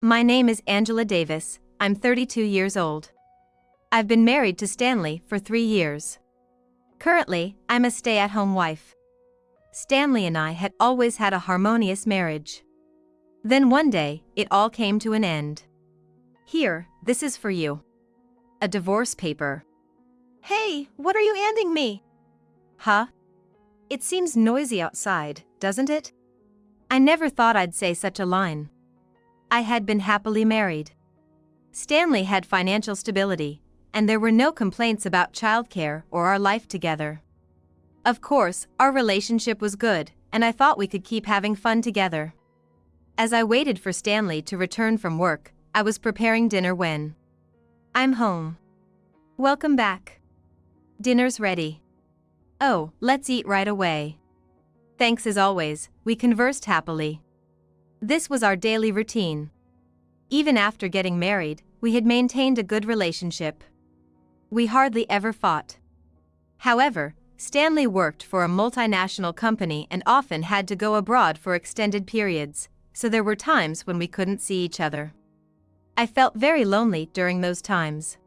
My name is Angela Davis, I'm 32 years old. I've been married to Stanley for 3 years. Currently, I'm a stay-at-home wife. Stanley and I had always had a harmonious marriage. Then one day, it all came to an end. Here, this is for you. A divorce paper. Hey, what are you handing me? Huh? It seems noisy outside, doesn't it? I never thought I'd say such a line. I had been happily married. Stanley had financial stability, and there were no complaints about childcare or our life together. Of course, our relationship was good, and I thought we could keep having fun together. As I waited for Stanley to return from work, I was preparing dinner when I'm home. Welcome back. Dinner's ready. Oh, let's eat right away. Thanks as always, we conversed happily. This was our daily routine. Even after getting married, we had maintained a good relationship. We hardly ever fought. However, Stanley worked for a multinational company and often had to go abroad for extended periods, so there were times when we couldn't see each other. I felt very lonely during those times.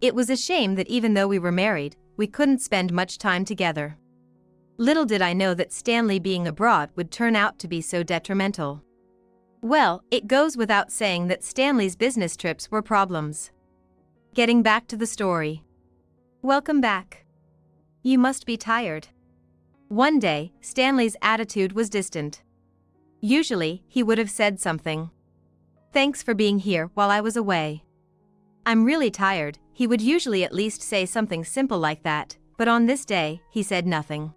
It was a shame that even though we were married, we couldn't spend much time together. Little did I know that Stanley being abroad would turn out to be so detrimental. Well, it goes without saying that Stanley's business trips were problems. Getting back to the story. Welcome back. You must be tired. One day, Stanley's attitude was distant. Usually, he would have said something. Thanks for being here while I was away. I'm really tired, he would usually at least say something simple like that, but on this day, he said nothing.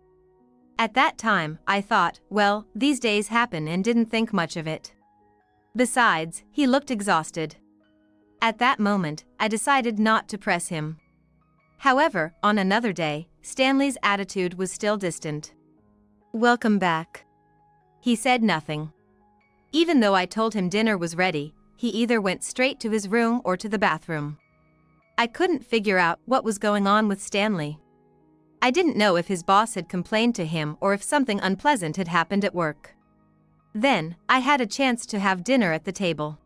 At that time, I thought, well, these days happen and didn't think much of it. Besides, he looked exhausted. At that moment, I decided not to press him. However, on another day, Stanley's attitude was still distant. Welcome back. He said nothing. Even though I told him dinner was ready, he either went straight to his room or to the bathroom. I couldn't figure out what was going on with Stanley. I didn't know if his boss had complained to him or if something unpleasant had happened at work. Then, I had a chance to have dinner at the table.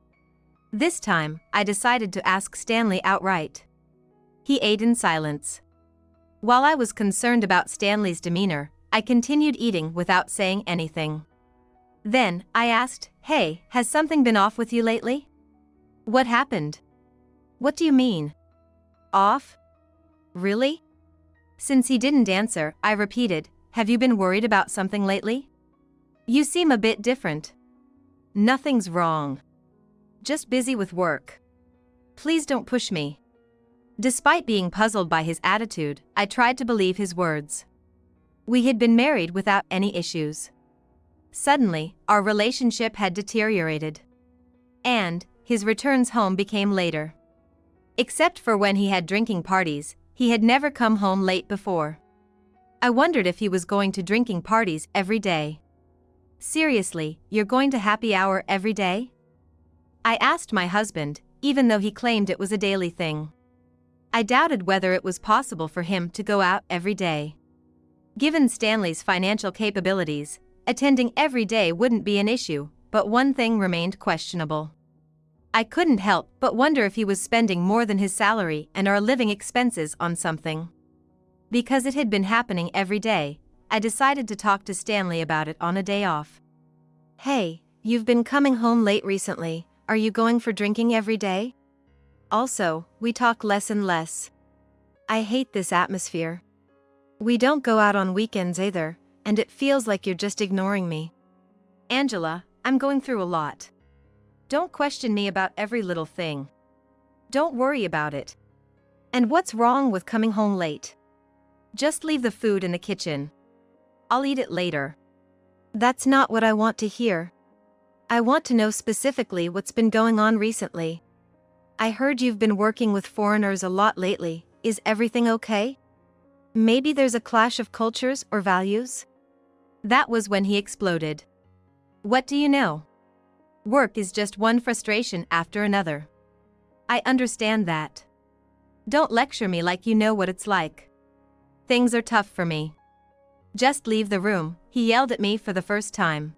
This time, I decided to ask Stanley outright. He ate in silence. While I was concerned about Stanley's demeanor, I continued eating without saying anything. Then, I asked, hey, has something been off with you lately? What happened? What do you mean? Off? Really? Since he didn't answer, I repeated, have you been worried about something lately? You seem a bit different. Nothing's wrong. Just busy with work. Please don't push me. Despite being puzzled by his attitude, I tried to believe his words. We had been married without any issues. Suddenly, our relationship had deteriorated. And, his returns home became later. Except for when he had drinking parties, he had never come home late before. I wondered if he was going to drinking parties every day. Seriously, you're going to happy hour every day? I asked my husband, even though he claimed it was a daily thing. I doubted whether it was possible for him to go out every day. Given Stanley's financial capabilities, attending every day wouldn't be an issue, but one thing remained questionable. I couldn't help but wonder if he was spending more than his salary and our living expenses on something. Because it had been happening every day, I decided to talk to Stanley about it on a day off. Hey, you've been coming home late recently, are you going for drinking every day? Also, we talk less and less. I hate this atmosphere. We don't go out on weekends either, and it feels like you're just ignoring me. Angela, I'm going through a lot. Don't question me about every little thing. Don't worry about it. And what's wrong with coming home late? Just leave the food in the kitchen. I'll eat it later. That's not what I want to hear. I want to know specifically what's been going on recently. I heard you've been working with foreigners a lot lately, is everything okay? Maybe there's a clash of cultures or values? That was when he exploded. What do you know? Work is just one frustration after another. I understand that. Don't lecture me like you know what it's like. Things are tough for me. Just leave the room, he yelled at me for the first time.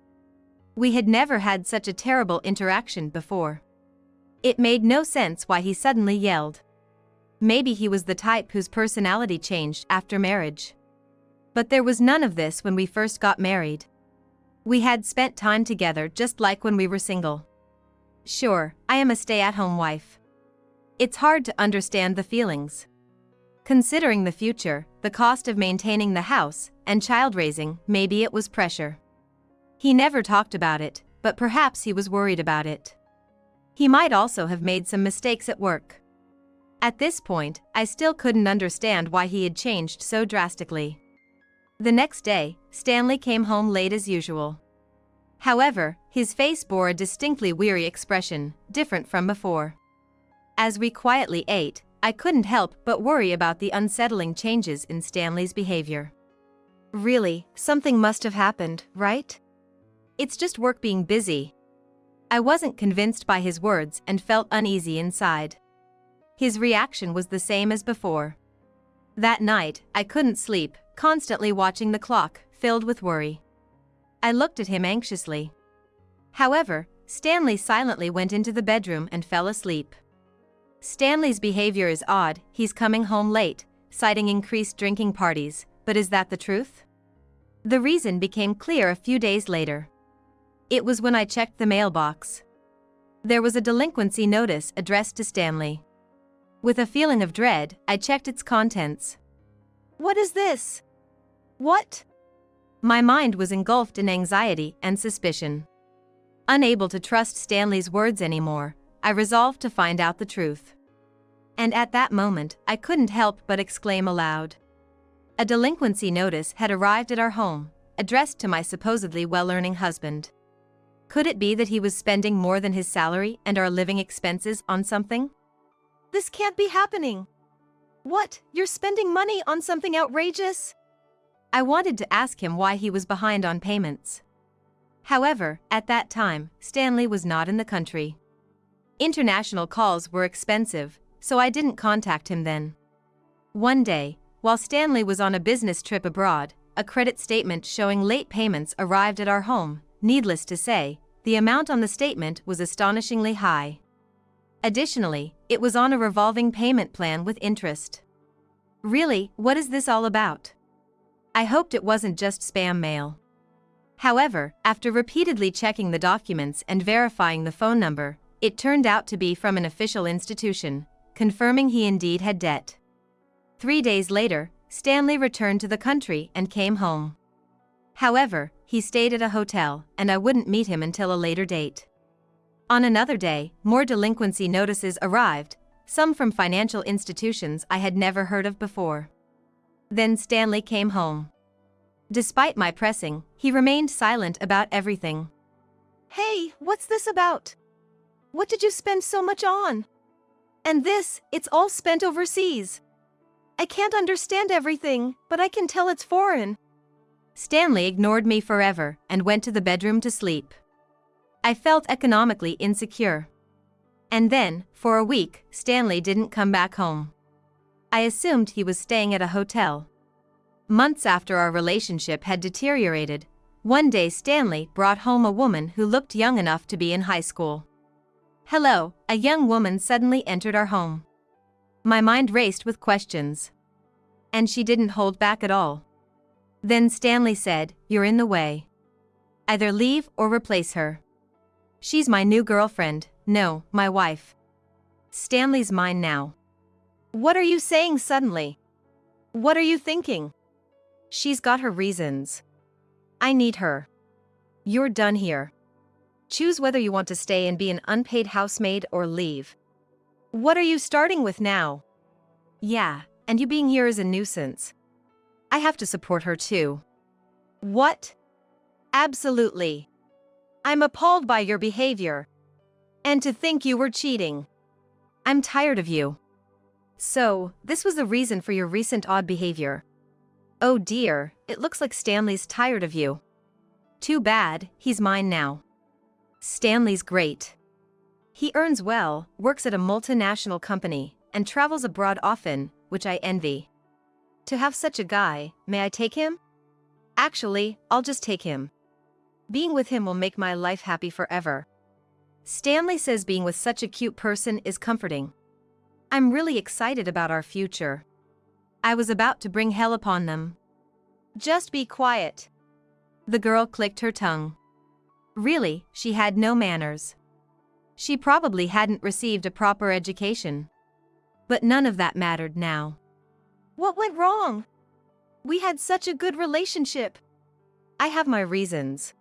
We had never had such a terrible interaction before. It made no sense why he suddenly yelled. Maybe he was the type whose personality changed after marriage. But there was none of this when we first got married. We had spent time together just like when we were single. Sure, I am a stay-at-home wife. It's hard to understand the feelings. Considering the future, the cost of maintaining the house, and child raising, maybe it was pressure. He never talked about it, but perhaps he was worried about it. He might also have made some mistakes at work. At this point, I still couldn't understand why he had changed so drastically. The next day, Stanley came home late as usual. However, his face bore a distinctly weary expression, different from before. As we quietly ate, I couldn't help but worry about the unsettling changes in Stanley's behavior. Really, something must have happened, right? It's just work being busy. I wasn't convinced by his words and felt uneasy inside. His reaction was the same as before. That night, I couldn't sleep, constantly watching the clock, filled with worry. I looked at him anxiously. However, Stanley silently went into the bedroom and fell asleep. Stanley's behavior is odd, he's coming home late, citing increased drinking parties, but is that the truth? The reason became clear a few days later. It was when I checked the mailbox. There was a delinquency notice addressed to Stanley. With a feeling of dread, I checked its contents. What is this? What? My mind was engulfed in anxiety and suspicion. Unable to trust Stanley's words anymore, I resolved to find out the truth. And at that moment, I couldn't help but exclaim aloud. A delinquency notice had arrived at our home, addressed to my supposedly well-earning husband. Could it be that he was spending more than his salary and our living expenses on something? This can't be happening. What, you're spending money on something outrageous? I wanted to ask him why he was behind on payments. However, at that time, Stanley was not in the country. International calls were expensive, so I didn't contact him then. One day, while Stanley was on a business trip abroad, a credit statement showing late payments arrived at our home. Needless to say, the amount on the statement was astonishingly high. Additionally, it was on a revolving payment plan with interest. Really, what is this all about? I hoped it wasn't just spam mail. However, after repeatedly checking the documents and verifying the phone number, it turned out to be from an official institution, confirming he indeed had debt. 3 days later, Stanley returned to the country and came home. However, he stayed at a hotel, and I wouldn't meet him until a later date. On another day, more delinquency notices arrived, some from financial institutions I had never heard of before. Then Stanley came home. Despite my pressing, he remained silent about everything. Hey, what's this about? What did you spend so much on? And this, it's all spent overseas. I can't understand everything, but I can tell it's foreign. Stanley ignored me forever and went to the bedroom to sleep. I felt economically insecure. And then, for a week, Stanley didn't come back home. I assumed he was staying at a hotel. Months after our relationship had deteriorated, one day Stanley brought home a woman who looked young enough to be in high school. Hello, a young woman suddenly entered our home. My mind raced with questions. And she didn't hold back at all. Then Stanley said, "You're in the way. Either leave or replace her. She's my new girlfriend, no, my wife. Stanley's mine now." What are you saying suddenly? What are you thinking? She's got her reasons. I need her. You're done here. Choose whether you want to stay and be an unpaid housemaid or leave. What are you starting with now? Yeah, and you being here is a nuisance. I have to support her too. What? Absolutely. I'm appalled by your behavior. And to think you were cheating. I'm tired of you. So, this was the reason for your recent odd behavior. Oh dear, it looks like Stanley's tired of you. Too bad, he's mine now. Stanley's great. He earns well, works at a multinational company, and travels abroad often, which I envy. To have such a guy, may I take him? Actually, I'll just take him. Being with him will make my life happy forever. Stanley says being with such a cute person is comforting. I'm really excited about our future. I was about to bring hell upon them. Just be quiet. The girl clicked her tongue. Really, she had no manners. She probably hadn't received a proper education. But none of that mattered now. What went wrong? We had such a good relationship. I have my reasons.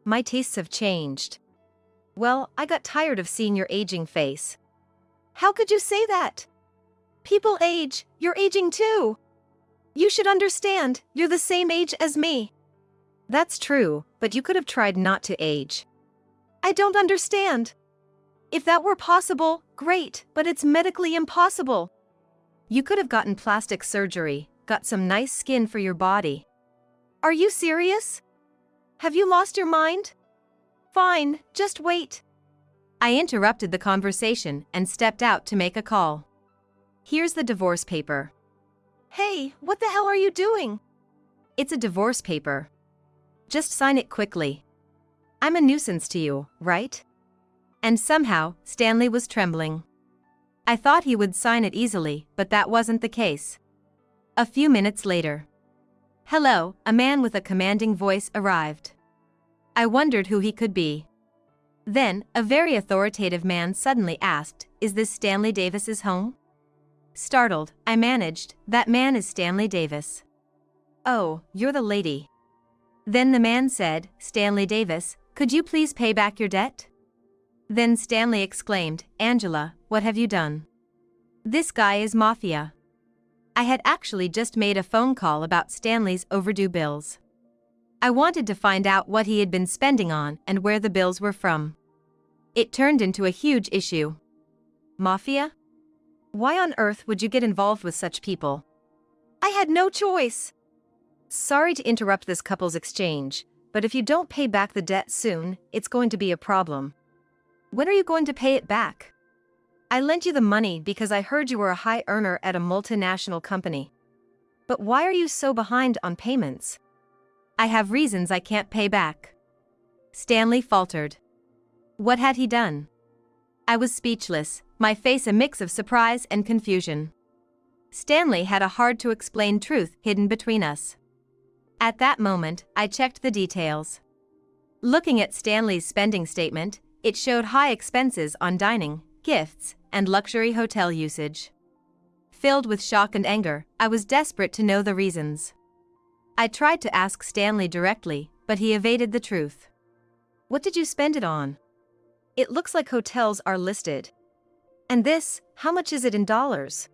My tastes have changed. Well, I got tired of seeing your aging face. How could you say that? People age, you're aging too. You should understand, you're the same age as me. That's true, but you could have tried not to age. I don't understand. If that were possible, great, but it's medically impossible. You could have gotten plastic surgery, got some nice skin for your body. Are you serious? Have you lost your mind? Fine, just wait. I interrupted the conversation and stepped out to make a call. Here's the divorce paper. Hey, what the hell are you doing? It's a divorce paper. Just sign it quickly. I'm a nuisance to you, right? And somehow, Stanley was trembling. I thought he would sign it easily, but that wasn't the case. A few minutes later. Hello, a man with a commanding voice arrived. I wondered who he could be. Then, a very authoritative man suddenly asked, "Is this Stanley Davis's home?" Startled, I managed, "That man is Stanley Davis." "Oh, you're the lady." Then the man said, "Stanley Davis, could you please pay back your debt?" Then Stanley exclaimed, "Angela, what have you done? This guy is mafia." I had actually just made a phone call about Stanley's overdue bills. I wanted to find out what he had been spending on and where the bills were from. It turned into a huge issue. Mafia? Why on earth would you get involved with such people? I had no choice. Sorry to interrupt this couple's exchange, but if you don't pay back the debt soon, it's going to be a problem. When are you going to pay it back? I lent you the money because I heard you were a high earner at a multinational company. But why are you so behind on payments? I have reasons I can't pay back. Stanley faltered. What had he done? I was speechless, my face a mix of surprise and confusion. Stanley had a hard-to-explain truth hidden between us. At that moment, I checked the details. Looking at Stanley's spending statement, it showed high expenses on dining, gifts, and luxury hotel usage. Filled with shock and anger, I was desperate to know the reasons. I tried to ask Stanley directly, but he evaded the truth. What did you spend it on? It looks like hotels are listed. And this, how much is it in dollars?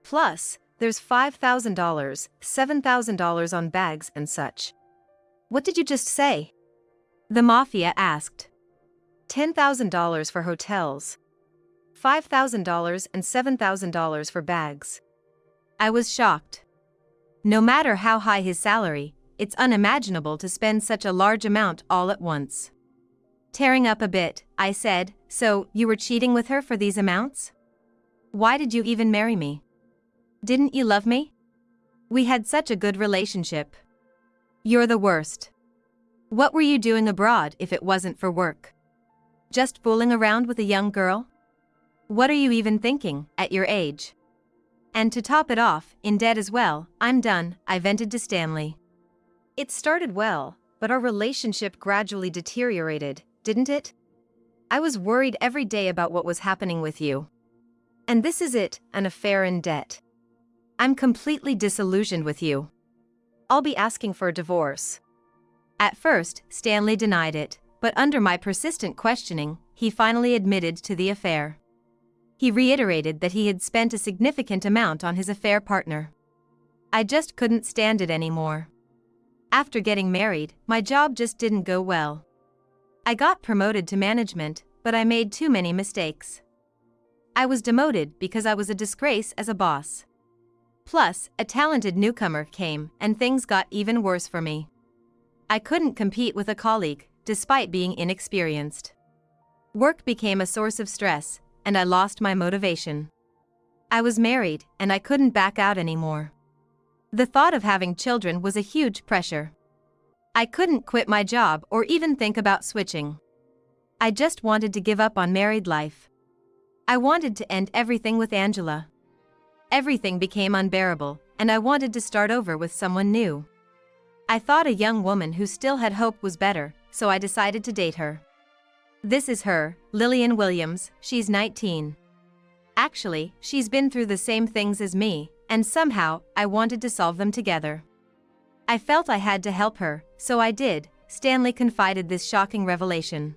Plus, there's $5,000, $7,000 on bags and such. What did you just say? The mafia asked. $10,000 for hotels. $5,000 and $7,000 for bags. I was shocked. No matter how high his salary, it's unimaginable to spend such a large amount all at once. Tearing up a bit, I said, "So, you were cheating with her for these amounts? Why did you even marry me? Didn't you love me? We had such a good relationship. You're the worst. What were you doing abroad if it wasn't for work? Just fooling around with a young girl? What are you even thinking, at your age? And to top it off, in debt as well, I'm done," I vented to Stanley. It started well, but our relationship gradually deteriorated, didn't it? I was worried every day about what was happening with you. And this is it, an affair in debt. I'm completely disillusioned with you. I'll be asking for a divorce. At first, Stanley denied it, but under my persistent questioning, he finally admitted to the affair. He reiterated that he had spent a significant amount on his affair partner. I just couldn't stand it anymore. After getting married, my job just didn't go well. I got promoted to management, but I made too many mistakes. I was demoted because I was a disgrace as a boss. Plus, a talented newcomer came, and things got even worse for me. I couldn't compete with a colleague, despite being inexperienced. Work became a source of stress, and I lost my motivation. I was married, and I couldn't back out anymore. The thought of having children was a huge pressure. I couldn't quit my job or even think about switching. I just wanted to give up on married life. I wanted to end everything with Angela. Everything became unbearable, and I wanted to start over with someone new. I thought a young woman who still had hope was better, so I decided to date her. This is her, Lillian Williams, she's 19. Actually, she's been through the same things as me, and somehow, I wanted to solve them together. I felt I had to help her, so I did. Stanley confided this shocking revelation.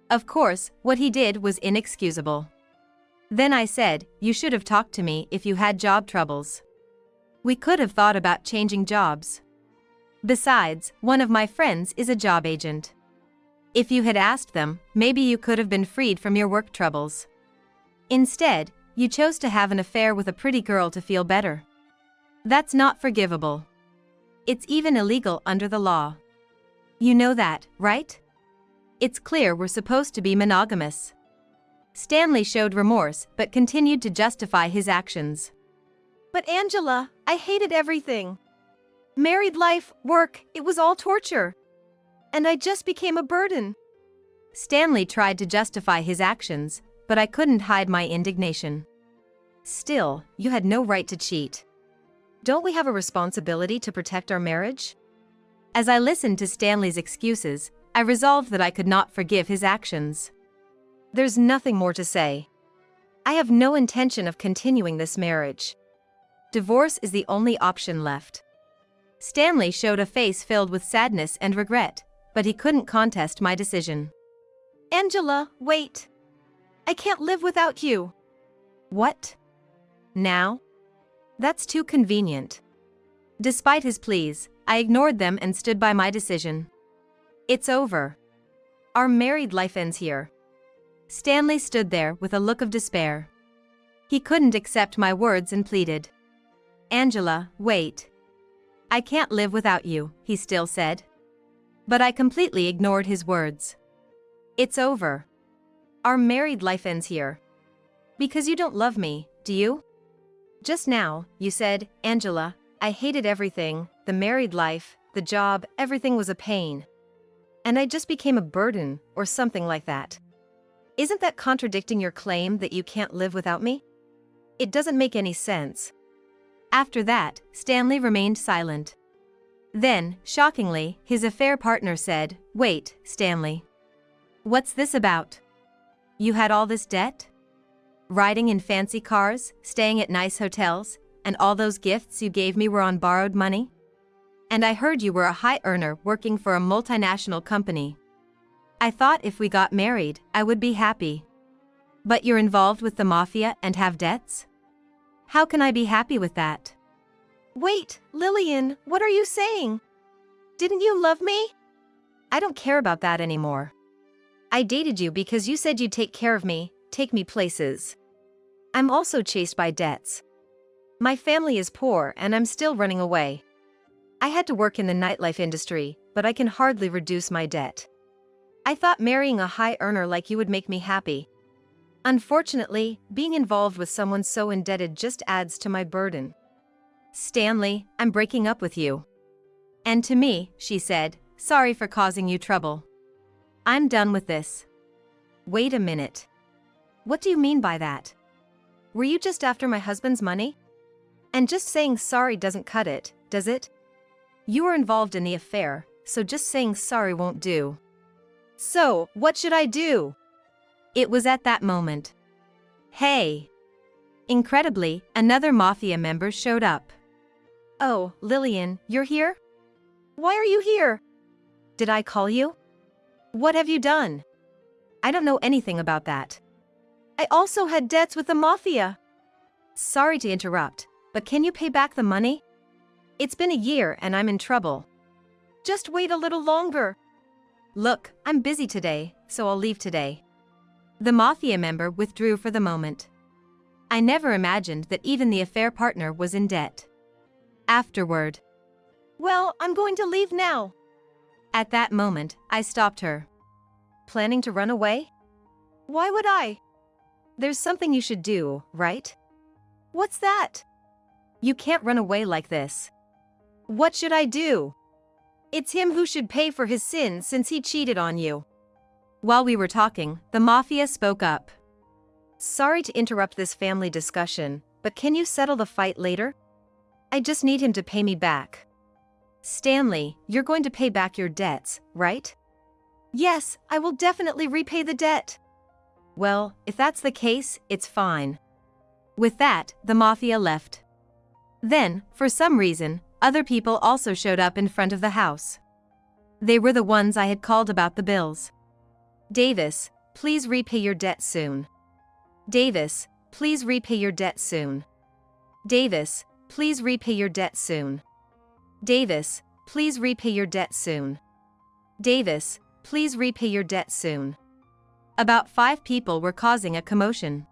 Of course, what he did was inexcusable. Then I said, you should have talked to me if you had job troubles. We could have thought about changing jobs. Besides, one of my friends is a job agent. If you had asked them, maybe you could have been freed from your work troubles. Instead, you chose to have an affair with a pretty girl to feel better. That's not forgivable. It's even illegal under the law. You know that, right? It's clear we're supposed to be monogamous. Stanley showed remorse but continued to justify his actions. But Angela, I hated everything. Married life, work, it was all torture. And I just became a burden. Stanley tried to justify his actions, but I couldn't hide my indignation. Still, you had no right to cheat. Don't we have a responsibility to protect our marriage? As I listened to Stanley's excuses, I resolved that I could not forgive his actions. There's nothing more to say. I have no intention of continuing this marriage. Divorce is the only option left. Stanley showed a face filled with sadness and regret, but he couldn't contest my decision. Angela, wait. I can't live without you. What? Now? That's too convenient. Despite his pleas, I ignored them and stood by my decision. It's over. Our married life ends here. Stanley stood there with a look of despair. He couldn't accept my words and pleaded. Angela, wait. I can't live without you, he still said. But I completely ignored his words. It's over. Our married life ends here. Because you don't love me, do you? Just now, you said, Angela, I hated everything, the married life, the job, everything was a pain. And I just became a burden, or something like that. Isn't that contradicting your claim that you can't live without me? It doesn't make any sense. After that, Stanley remained silent. Then, shockingly, his affair partner said, Wait, Stanley. What's this about? You had all this debt? Riding in fancy cars, staying at nice hotels, and all those gifts you gave me were on borrowed money? And I heard you were a high earner working for a multinational company. I thought if we got married, I would be happy. But you're involved with the mafia and have debts? How can I be happy with that? Wait, Lillian, what are you saying? Didn't you love me? I don't care about that anymore. I dated you because you said you'd take care of me, take me places. I'm also chased by debts. My family is poor and I'm still running away. I had to work in the nightlife industry, but I can hardly reduce my debt. I thought marrying a high earner like you would make me happy. Unfortunately, being involved with someone so indebted just adds to my burden. Stanley, I'm breaking up with you. And to me, she said, sorry for causing you trouble. I'm done with this. Wait a minute. What do you mean by that? Were you just after my husband's money? And just saying sorry doesn't cut it, does it? You were involved in the affair, so just saying sorry won't do. So, what should I do? It was at that moment. Hey! Incredibly, another mafia member showed up. Oh, Lillian, you're here? Why are you here? Did I call you? What have you done? I don't know anything about that. I also had debts with the mafia. Sorry to interrupt, but can you pay back the money? It's been a year and I'm in trouble. Just wait a little longer. Look, I'm busy today, so I'll leave today. The mafia member withdrew for the moment. I never imagined that even the affair partner was in debt. Afterward. Well, I'm going to leave now. At that moment, I stopped her. Planning to run away? Why would I? There's something you should do, right? What's that? You can't run away like this. What should I do? It's him who should pay for his sins since he cheated on you. While we were talking, the mafia spoke up. Sorry to interrupt this family discussion, but can you settle the fight later? I just need him to pay me back. Stanley, you're going to pay back your debts, right? Yes, I will definitely repay the debt. Well, if that's the case, it's fine. With that, the mafia left. Then, for some reason, other people also showed up in front of the house. They were the ones I had called about the bills. Davis, please repay your debt soon. Davis, please repay your debt soon. Davis, please repay your debt soon. Davis, please repay your debt soon. Davis, please repay your debt soon. About 5 people were causing a commotion.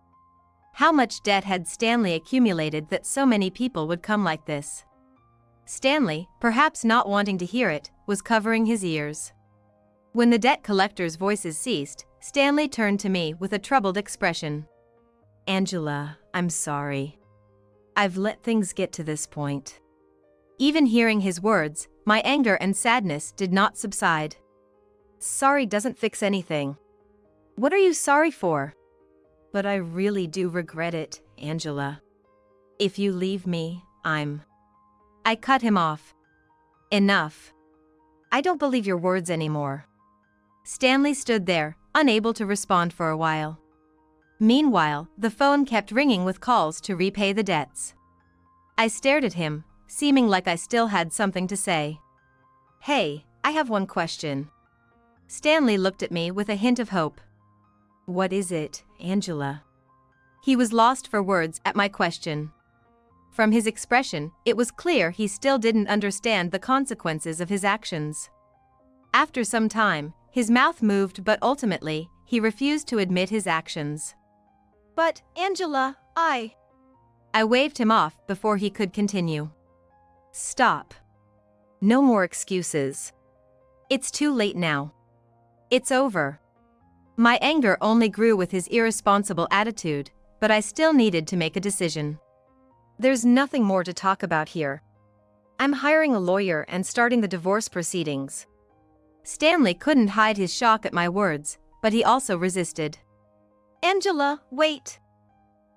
How much debt had Stanley accumulated that so many people would come like this? Stanley, perhaps not wanting to hear it, was covering his ears. When the debt collectors' voices ceased, Stanley turned to me with a troubled expression. Angela, I'm sorry. I've let things get to this point. Even hearing his words, my anger and sadness did not subside. Sorry doesn't fix anything. What are you sorry for? But I really do regret it, Angela. If you leave me, I cut him off. Enough. I don't believe your words anymore. Stanley stood there, unable to respond for a while. Meanwhile, the phone kept ringing with calls to repay the debts. I stared at him, seeming like I still had something to say. Hey, I have one question. Stanley looked at me with a hint of hope. What is it, Angela? He was lost for words at my question. From his expression, it was clear he still didn't understand the consequences of his actions. After some time, his mouth moved, but ultimately, he refused to admit his actions. But, Angela, I waved him off before he could continue. Stop. No more excuses. It's too late now. It's over. My anger only grew with his irresponsible attitude, but I still needed to make a decision. There's nothing more to talk about here. I'm hiring a lawyer and starting the divorce proceedings. Stanley couldn't hide his shock at my words, but he also resisted. Angela, wait.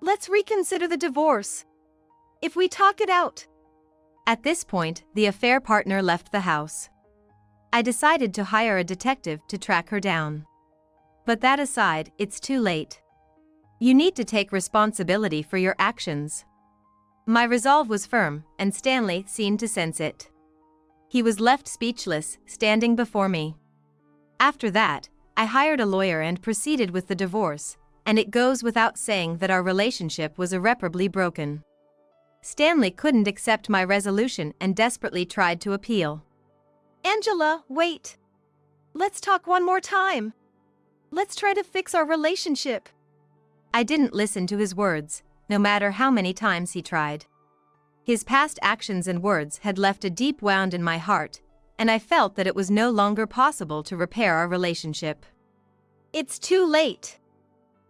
Let's reconsider the divorce. If we talk it out. At this point, the affair partner left the house. I decided to hire a detective to track her down. But that aside, it's too late. You need to take responsibility for your actions. My resolve was firm, and Stanley seemed to sense it. He was left speechless, standing before me. After that, I hired a lawyer and proceeded with the divorce, and it goes without saying that our relationship was irreparably broken. Stanley couldn't accept my resolution and desperately tried to appeal. Angela, wait. Let's talk one more time. Let's try to fix our relationship. I didn't listen to his words, no matter how many times he tried. His past actions and words had left a deep wound in my heart, and I felt that it was no longer possible to repair our relationship. It's too late.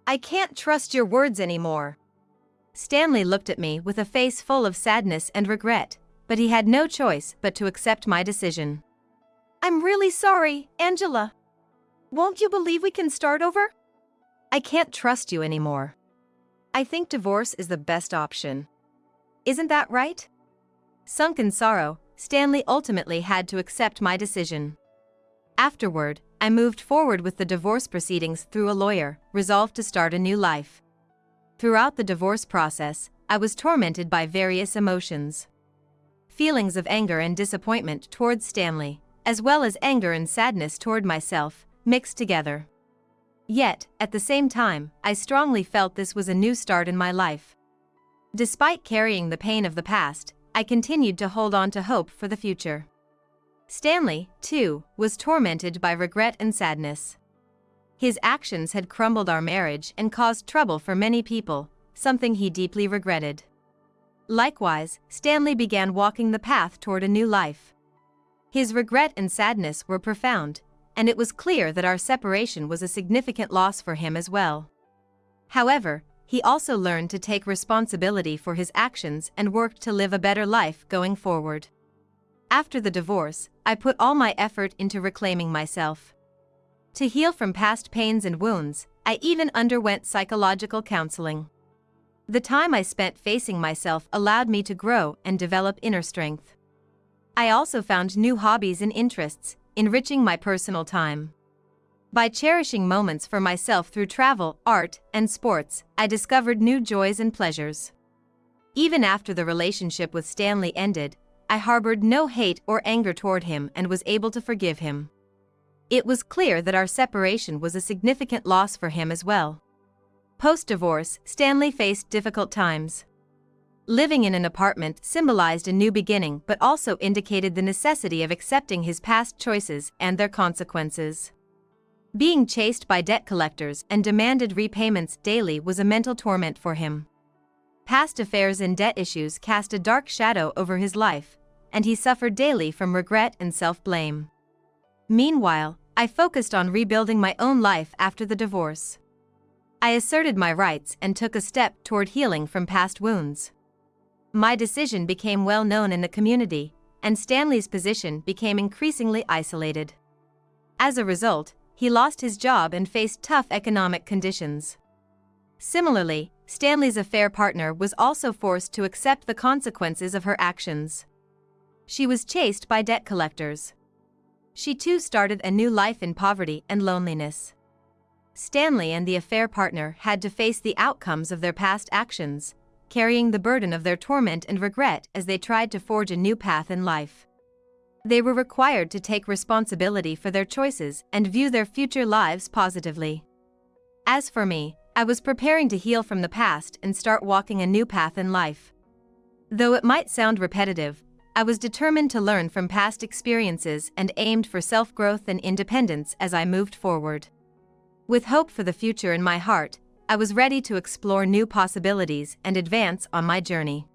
I can't trust your words anymore. Stanley looked at me with a face full of sadness and regret, but he had no choice but to accept my decision. I'm really sorry, Angela. Won't you believe we can start over? I can't trust you anymore. I think divorce is the best option. Isn't that right? Sunk in sorrow, Stanley ultimately had to accept my decision. Afterward, I moved forward with the divorce proceedings through a lawyer, resolved to start a new life. Throughout the divorce process, I was tormented by various emotions. Feelings of anger and disappointment towards Stanley, as well as anger and sadness toward myself, mixed together. Yet, at the same time, I strongly felt this was a new start in my life. Despite carrying the pain of the past, I continued to hold on to hope for the future. Stanley, too, was tormented by regret and sadness. His actions had crumbled our marriage and caused trouble for many people, something he deeply regretted. Likewise, Stanley began walking the path toward a new life. His regret and sadness were profound, and it was clear that our separation was a significant loss for him as well. However, he also learned to take responsibility for his actions and worked to live a better life going forward. After the divorce, I put all my effort into reclaiming myself. To heal from past pains and wounds, I even underwent psychological counseling. The time I spent facing myself allowed me to grow and develop inner strength. I also found new hobbies and interests, enriching my personal time. By cherishing moments for myself through travel, art, and sports, I discovered new joys and pleasures. Even after the relationship with Stanley ended, I harbored no hate or anger toward him and was able to forgive him. It was clear that our separation was a significant loss for him as well. Post-divorce, Stanley faced difficult times. Living in an apartment symbolized a new beginning but also indicated the necessity of accepting his past choices and their consequences. Being chased by debt collectors and demanded repayments daily was a mental torment for him. Past affairs and debt issues cast a dark shadow over his life, and he suffered daily from regret and self-blame. Meanwhile, I focused on rebuilding my own life after the divorce. I asserted my rights and took a step toward healing from past wounds. My decision became well known in the community, and Stanley's position became increasingly isolated. As a result, he lost his job and faced tough economic conditions. Similarly, Stanley's affair partner was also forced to accept the consequences of her actions. She was chased by debt collectors. She too started a new life in poverty and loneliness. Stanley and the affair partner had to face the outcomes of their past actions, carrying the burden of their torment and regret as they tried to forge a new path in life. They were required to take responsibility for their choices and view their future lives positively. As for me, I was preparing to heal from the past and start walking a new path in life. Though it might sound repetitive, I was determined to learn from past experiences and aimed for self-growth and independence as I moved forward. With hope for the future in my heart, I was ready to explore new possibilities and advance on my journey.